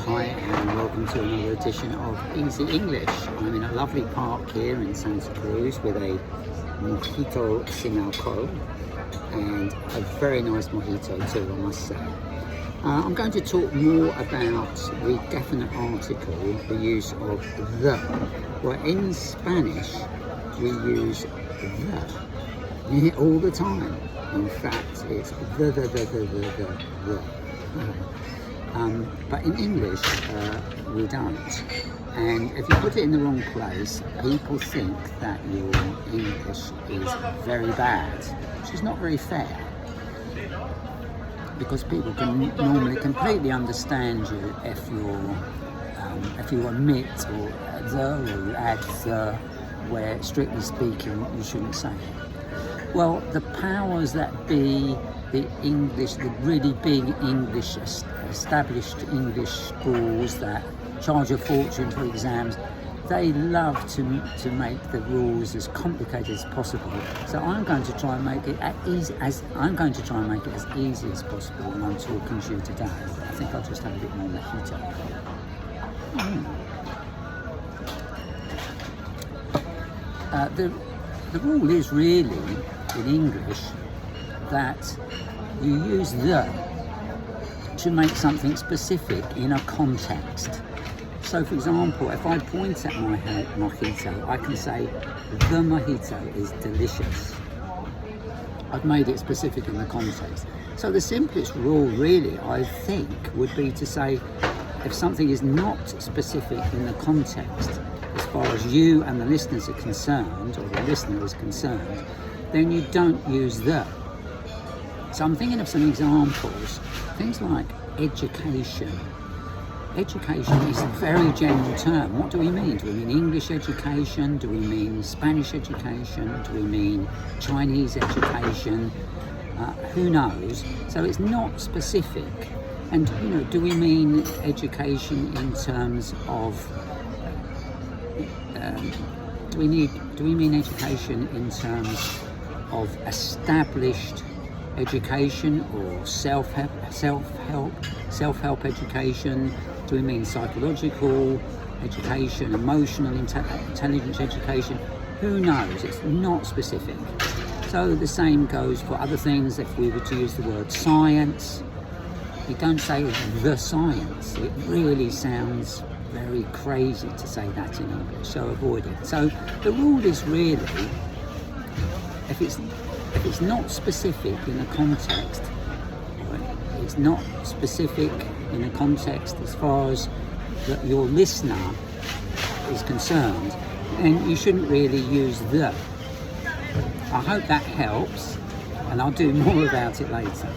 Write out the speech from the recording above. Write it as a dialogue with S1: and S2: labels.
S1: Hi and welcome to another edition of Easy English. I'm in a lovely park here in Santa Cruz with a mojito sin alcohol and a very nice mojito too, I must say. I'm going to talk more about the definite article, the use of the. Well, in Spanish we use the all the time. In fact, it's the. But in English, we don't. And if you put it in the wrong place, people think that your English is very bad, which is not very fair. Because people can normally completely understand you if you omit or you add the, where strictly speaking you shouldn't say it. Well, the powers that be, the really big English, established English schools that charge a fortune for exams, they love to make the rules as complicated as possible. So I'm going to try and make it as easy as possible when I'm talking to you today. I think I'll just have a bit more mojito. The rule is really in English that you use the to make something specific in a context. So for example, if I point at my mojito, I can say the mojito is delicious. I've made it specific in the context. So the simplest rule really, I think, would be to say if something is not specific in the context, as far as you and the listeners are concerned, or the listener is concerned, then you don't use the. So I'm thinking of some examples, things like education. Education is a very general term. What do we mean? Do we mean English education? Do we mean Spanish education? Do we mean Chinese education? Who knows? So it's not specific. And do we mean education in terms of do we mean education in terms of established education or self-help education? Do we mean psychological education, emotional intelligence education? Who knows? It's not specific. So the same goes for other things. If we were to use the word science, you don't say the science. It really sounds very crazy to say that in English, so avoid it. So the rule is really, if it's not specific in a context, it's not specific in a context as far as your listener is concerned, then you shouldn't really use the. I hope that helps, and I'll do more about it later.